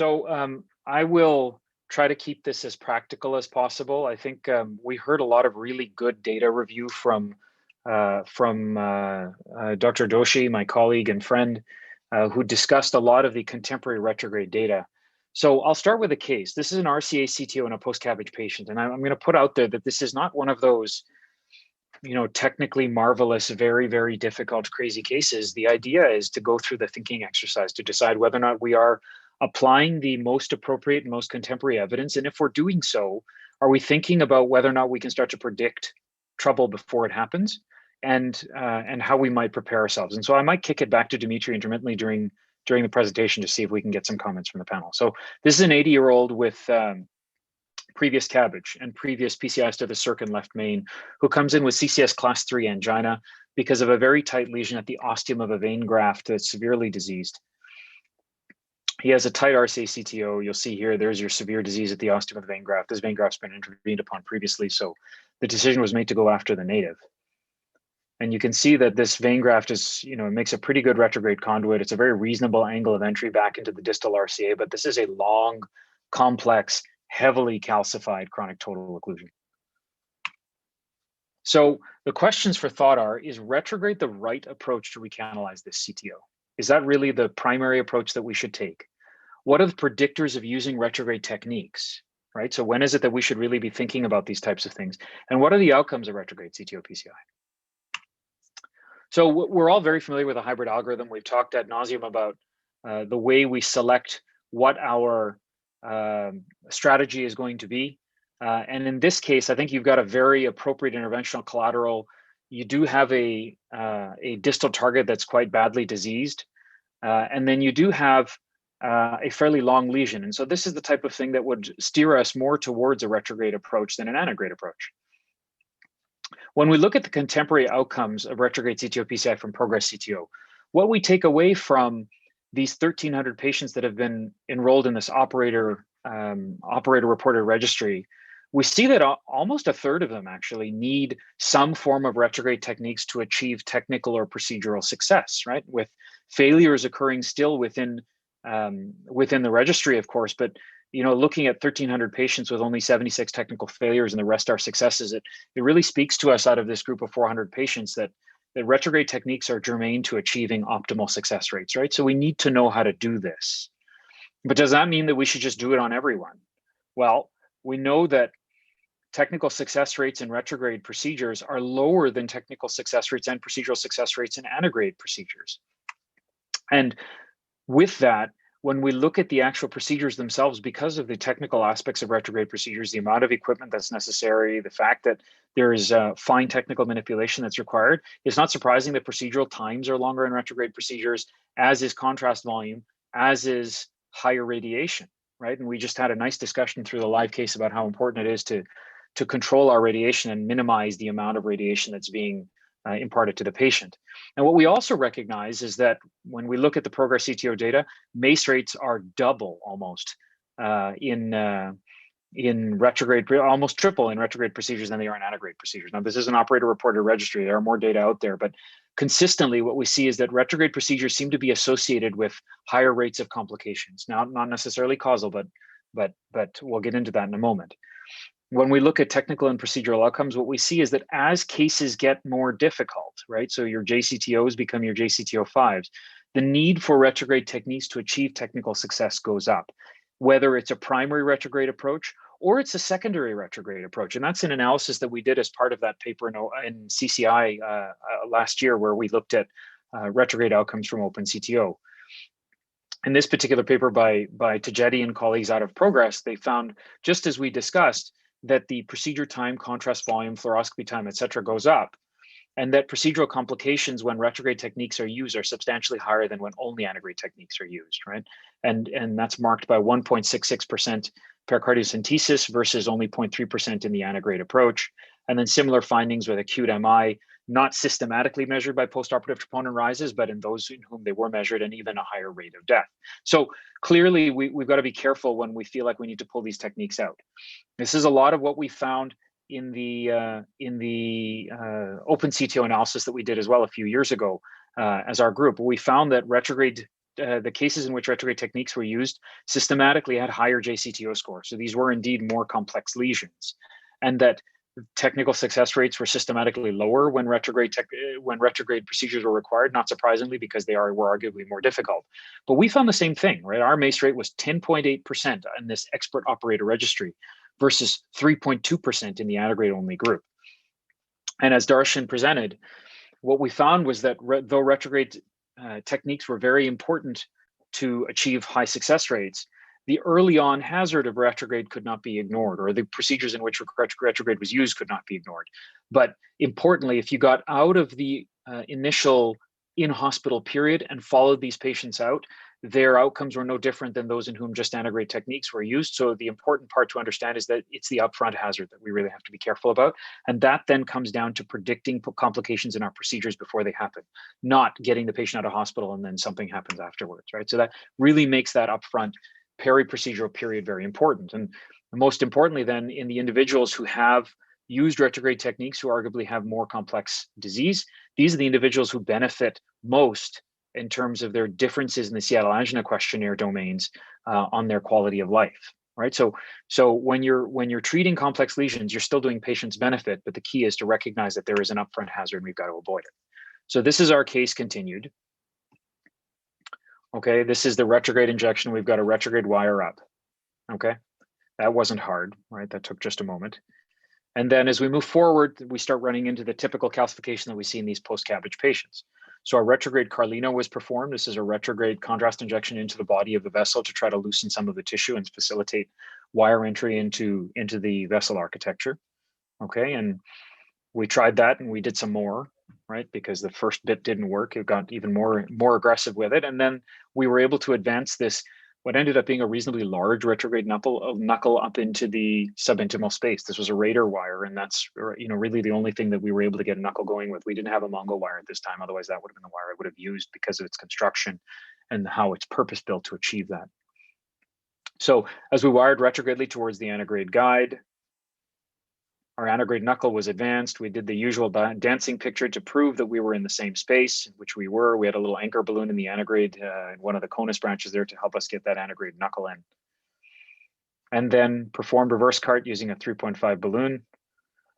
I will try to keep this as practical as possible. I think we heard a lot of really good data review from Dr. Doshi, my colleague and friend, who discussed a lot of the contemporary retrograde data. So I'll start with a case. This is an RCA CTO in a post-CABG patient, and I'm going to put out there that this is not one of those, technically marvelous, very, very difficult, crazy cases. The idea is to go through the thinking exercise to decide whether or not we are applying the most appropriate and most contemporary evidence. And if we're doing so, are we thinking about whether or not we can start to predict trouble before it happens, and how we might prepare ourselves? And so I might kick it back to Dimitri intermittently during the presentation to see if we can get some comments from the panel. So this is an 80-year-old with previous CABG and previous PCIs to the circ and left main, who comes in with CCS class 3 angina because of a very tight lesion at the ostium of a vein graft that's severely diseased. He has a tight RCA CTO. You'll see here, there's your severe disease at the ostium of the vein graft. This vein graft's been intervened upon previously, so the decision was made to go after the native. And you can see that this vein graft is, it makes a pretty good retrograde conduit. It's a very reasonable angle of entry back into the distal RCA, but this is a long, complex, heavily calcified chronic total occlusion. So the questions for thought are, is retrograde the right approach to recanalize this CTO? Is that really the primary approach that we should take? What are the predictors of using retrograde techniques, right? So when is it that we should really be thinking about these types of things? And what are the outcomes of retrograde Cto Pci? So we're all very familiar with a hybrid algorithm. We've talked ad nauseum about the way we select what our strategy is going to be. And in this case, I think you've got a very appropriate interventional collateral. You do have a distal target that's quite badly diseased. And then you do have a fairly long lesion. And so this is the type of thing that would steer us more towards a retrograde approach than an antegrade approach. When we look at the contemporary outcomes of retrograde Cto Pci from Progress CTO, what we take away from these 1,300 patients that have been enrolled in this operator reported registry, we see that almost a third of them actually need some form of retrograde techniques to achieve technical or procedural success, right? With failures occurring still within the registry, of course, but looking at 1,300 patients with only 76 technical failures and the rest are successes, it really speaks to us out of this group of 400 patients that retrograde techniques are germane to achieving optimal success rates, right? So we need to know how to do this. But does that mean that we should just do it on everyone? Well, we know that technical success rates in retrograde procedures are lower than technical success rates and procedural success rates in antegrade procedures. And with that, when we look at the actual procedures themselves, because of the technical aspects of retrograde procedures, the amount of equipment that's necessary, the fact that there is fine technical manipulation that's required, it's not surprising that procedural times are longer in retrograde procedures, as is contrast volume, as is higher radiation, right? And we just had a nice discussion through the live case about how important it is to control our radiation and minimize the amount of radiation that's being imparted to the patient. And what we also recognize is that when we look at the Progress CTO data, MACE rates are double almost in retrograde, almost triple in retrograde procedures than they are in antegrade procedures. Now, this is an operator reported registry. There are more data out there, but consistently what we see is that retrograde procedures seem to be associated with higher rates of complications. Now, not necessarily causal, but we'll get into that in a moment. When we look at technical and procedural outcomes, what we see is that as cases get more difficult, right? So your JCTOs become your JCTO5s, the need for retrograde techniques to achieve technical success goes up, whether it's a primary retrograde approach or it's a secondary retrograde approach. And that's an analysis that we did as part of that paper in CCI last year, where we looked at retrograde outcomes from OpenCTO. In this particular paper by Tajetti and colleagues out of Progress, they found, just as we discussed, that the procedure time, contrast volume, fluoroscopy time, et cetera, goes up, and that procedural complications when retrograde techniques are used are substantially higher than when only antegrade techniques are used, right? And that's marked by 1.66% pericardiocentesis versus only 0.3% in the antegrade approach. And then similar findings with acute MI, not systematically measured by postoperative troponin rises, but in those in whom they were measured, and even a higher rate of death. So clearly, we've got to be careful when we feel like we need to pull these techniques out. This is a lot of what we found in the OpenCTO analysis that we did as well a few years ago as our group. We found that retrograde the cases in which retrograde techniques were used systematically had higher JCTO scores. So these were indeed more complex lesions, and that technical success rates were systematically lower when retrograde procedures were required, not surprisingly, because they were arguably more difficult. But we found the same thing, right? Our MACE rate was 10.8% in this expert operator registry versus 3.2% in the antegrade only group. And as Darshan presented, what we found was that though retrograde techniques were very important to achieve high success rates, the early on hazard of retrograde could not be ignored, or the procedures in which retrograde was used could not be ignored. But importantly, if you got out of the initial in-hospital period and followed these patients out, their outcomes were no different than those in whom just antegrade techniques were used. So the important part to understand is that it's the upfront hazard that we really have to be careful about. And that then comes down to predicting complications in our procedures before they happen, not getting the patient out of hospital and then something happens afterwards, right? So that really makes that upfront peri-procedural period very important. And most importantly then, in the individuals who have used retrograde techniques, who arguably have more complex disease, these are the individuals who benefit most in terms of their differences in the Seattle Angina Questionnaire domains on their quality of life, right? So when you're treating complex lesions, you're still doing patients benefit, but the key is to recognize that there is an upfront hazard and we've got to avoid it. So this is our case continued. Okay, this is the retrograde injection. We've got a retrograde wire up. Okay, that wasn't hard, right? That took just a moment. And then as we move forward, we start running into the typical calcification that we see in these post-CABG patients. So our retrograde Carlino was performed. This is a retrograde contrast injection into the body of the vessel to try to loosen some of the tissue and facilitate wire entry into the vessel architecture. Okay, and we tried that and we did some more, right? Because the first bit didn't work. It got even more aggressive with it. And then we were able to advance this, what ended up being a reasonably large retrograde knuckle up into the subintimal space. This was a Raider wire, and that's really the only thing that we were able to get a knuckle going with. We didn't have a Mongo wire at this time. Otherwise, that would have been the wire I would have used because of its construction and how it's purpose built to achieve that. So as we wired retrogradely towards the antegrade guide, our antegrade knuckle was advanced. We did the usual dancing picture to prove that we were in the same space, which we were. We had a little anchor balloon in the antegrade, in one of the conus branches there to help us get that antegrade knuckle in. And then performed reverse cart using a 3.5 balloon.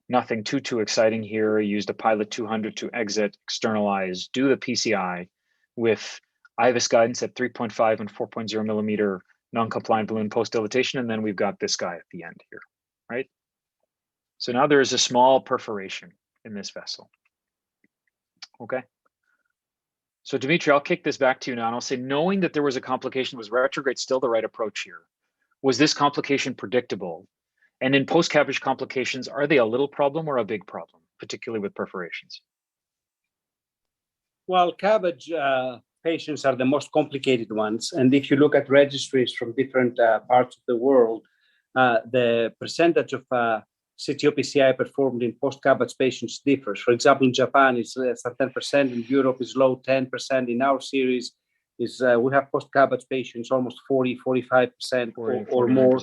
Nothing too exciting here. I used a Pilot 200 to exit, externalize, do the PCI with IVUS guidance at 3.5 and 4.0 millimeter non-compliant balloon post-dilatation. And then we've got this guy at the end here, right? So now there is a small perforation in this vessel. Okay. So Dimitri, I'll kick this back to you now, and I'll say, knowing that there was a complication, was retrograde still the right approach here? Was this complication predictable? And in post-CABG complications, are they a little problem or a big problem, particularly with perforations? Well, CABG patients are the most complicated ones. And if you look at registries from different parts of the world, the percentage of Cto Pci performed in post-CABG patients differs. For example, in Japan, it's less than 10%. In Europe, it's low 10%. In our series, we have post-CABG patients almost 45% or more.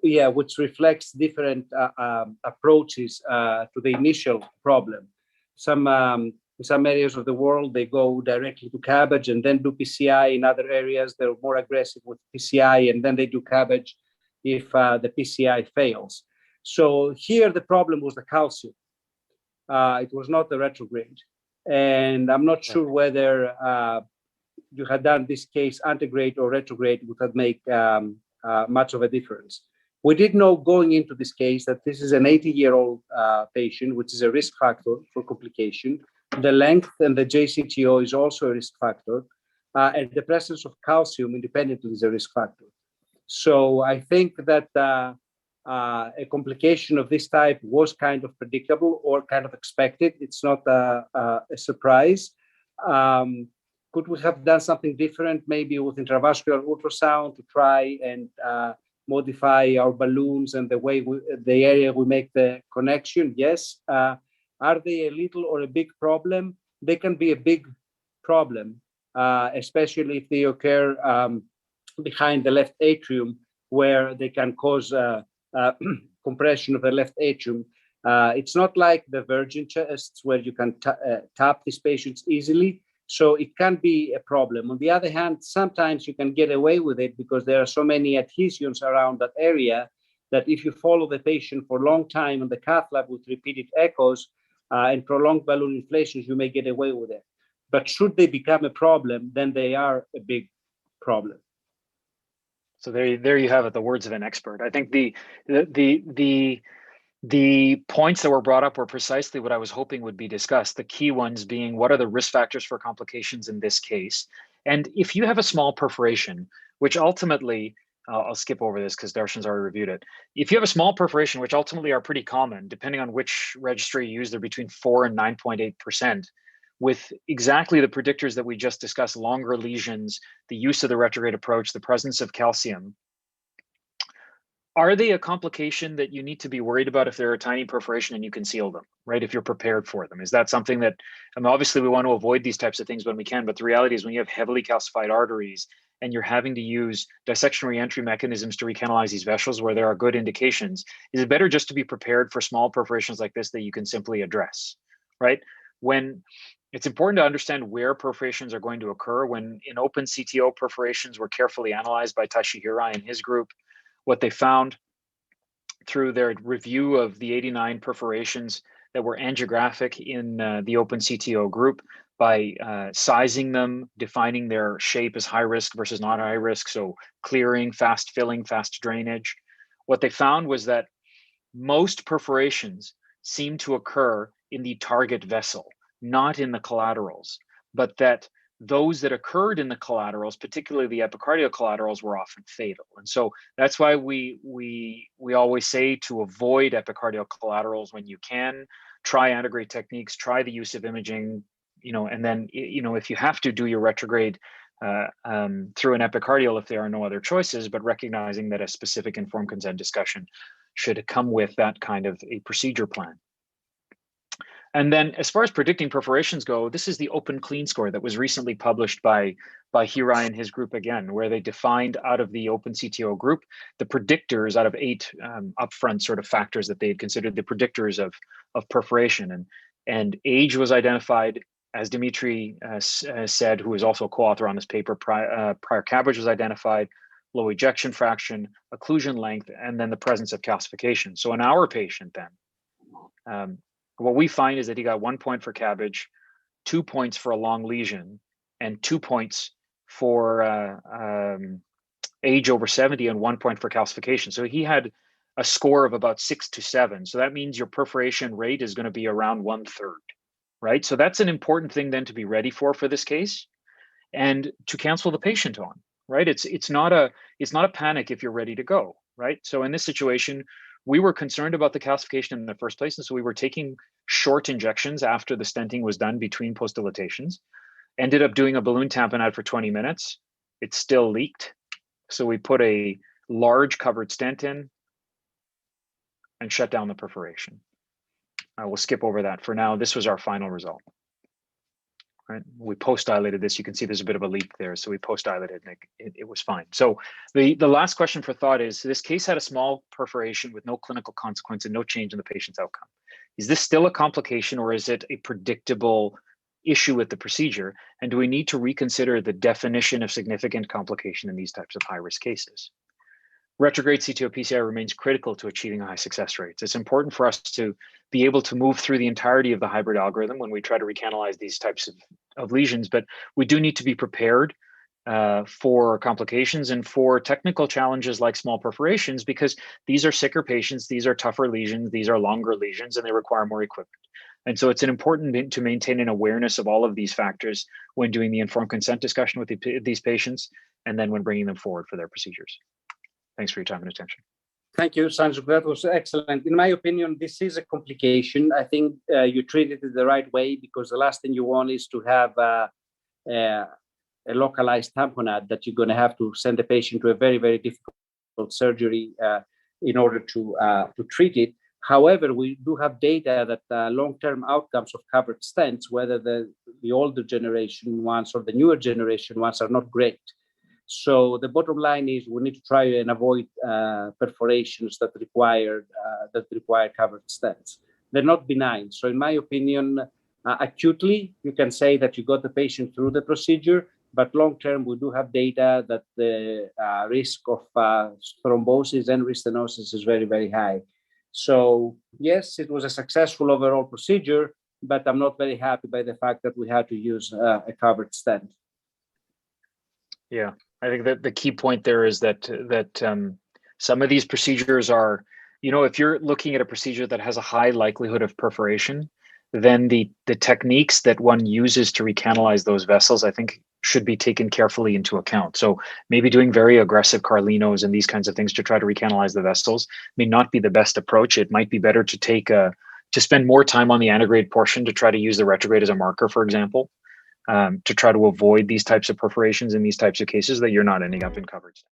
Yeah, which reflects different approaches to the initial problem. In some areas of the world, they go directly to CABG and then do PCI. In other areas, they're more aggressive with PCI and then they do CABG if the PCI fails. So here the problem was the calcium. It was not the retrograde. And I'm not sure whether you had done this case antegrade or retrograde would have made much of a difference. We did know going into this case that this is an 80-year-old patient, which is a risk factor for complication. The length and the JCTO is also a risk factor. And the presence of calcium independently is a risk factor. So I think that a complication of this type was kind of predictable or kind of expected. It's not a surprise. Could we have done something different, maybe with intravascular ultrasound to try and modify our balloons and the area we make the connection? Yes. Are they a little or a big problem? They can be a big problem, especially if they occur behind the left atrium, where they can cause compression of the left atrium. It's not like the virgin chests where you can tap these patients easily. So it can be a problem. On the other hand, sometimes you can get away with it because there are so many adhesions around that area that if you follow the patient for a long time on the cath lab with repeated echoes and prolonged balloon inflations, you may get away with it. But should they become a problem, then they are a big problem. So there you have it, the words of an expert. I think the points that were brought up were precisely what I was hoping would be discussed. The key ones being, what are the risk factors for complications in this case? And if you have a small perforation, which ultimately, I'll skip over this because Darshan's already reviewed it. If you have a small perforation, which ultimately are pretty common, depending on which registry you use, they're between 4 and 9.8%, with exactly the predictors that we just discussed, longer lesions, the use of the retrograde approach, the presence of calcium, are they a complication that you need to be worried about if they're a tiny perforation and you conceal them, right? If you're prepared for them? Is that something that, I mean, obviously we want to avoid these types of things when we can, but the reality is when you have heavily calcified arteries and you're having to use dissection reentry mechanisms to recanalize these vessels where there are good indications, is it better just to be prepared for small perforations like this that you can simply address, right? When it's important to understand where perforations are going to occur. When in open CTO perforations were carefully analyzed by Taishi Hirai and his group, what they found through their review of the 89 perforations that were angiographic in the open CTO group by sizing them, defining their shape as high risk versus not high risk, so clearing, fast filling, fast drainage. What they found was that most perforations seem to occur in the target vessel, not in the collaterals, but that those that occurred in the collaterals, particularly the epicardial collaterals, were often fatal. And so that's why we always say to avoid epicardial collaterals when you can. Try antegrade techniques, try the use of imaging, and then, if you have to, do your retrograde through an epicardial if there are no other choices, but recognizing that a specific informed consent discussion should come with that kind of a procedure plan. And then as far as predicting perforations go, this is the open clean score that was recently published by Hirai and his group again, where they defined out of the open CTO group, the predictors out of 8 upfront sort of factors that they had considered the predictors of perforation. And age was identified, as Dimitri said, who is also a co-author on this paper. Prior CABG was identified, low ejection fraction, occlusion length, and then the presence of calcification. So in our patient then, what we find is that he got 1 point for CABG, 2 points for a long lesion, and 2 points for age over 70 and 1 point for calcification. So he had a score of about 6 to 7. So that means your perforation rate is going to be around 1/3, right? So that's an important thing then to be ready for this case and to cancel the patient on, right? It's not a panic if you're ready to go, right? So in this situation, we were concerned about the calcification in the first place, and so we were taking short injections after the stenting was done between post-dilatations. Ended up doing a balloon tamponade for 20 minutes. It still leaked, so we put a large covered stent in and shut down the perforation. We'll skip over that for now. This was our final result. Right? We post-dilated this. You can see there's a bit of a leak there. So we post-dilated and it was fine. So the last question for thought is, this case had a small perforation with no clinical consequence and no change in the patient's outcome. Is this still a complication, or is it a predictable issue with the procedure? And do we need to reconsider the definition of significant complication in these types of high-risk cases? Retrograde Cto Pci remains critical to achieving high success rates. It's important for us to be able to move through the entirety of the hybrid algorithm when we try to recanalize these types of lesions, but we do need to be prepared for complications and for technical challenges like small perforations, because these are sicker patients, these are tougher lesions, these are longer lesions, and they require more equipment. And so it's important to maintain an awareness of all of these factors when doing the informed consent discussion with these patients, and then when bringing them forward for their procedures. Thanks for your time and attention. Thank you, Sanjog. That was excellent. In my opinion, this is a complication. I think you treated it the right way, because the last thing you want is to have a localized tamponade that you're going to have to send the patient to a very, very difficult surgery in order to treat it. However, we do have data that long-term outcomes of covered stents, whether the older generation ones or the newer generation ones, are not great. So the bottom line is we need to try and avoid perforations that require covered stents. They're not benign. So in my opinion, Acutely, you can say that you got the patient through the procedure, but long-term, we do have data that the risk of thrombosis and restenosis is very, very high. So yes, it was a successful overall procedure, but I'm not very happy by the fact that we had to use a covered stent. Yeah, I think that the key point there is that some of these procedures are, if you're looking at a procedure that has a high likelihood of perforation, then the techniques that one uses to recanalize those vessels, I think, should be taken carefully into account. So maybe doing very aggressive Carlinos and these kinds of things to try to recanalize the vessels may not be the best approach. It might be better to spend more time on the antegrade portion to try to use the retrograde as a marker, for example, to try to avoid these types of perforations in these types of cases that you're not ending up in coverage.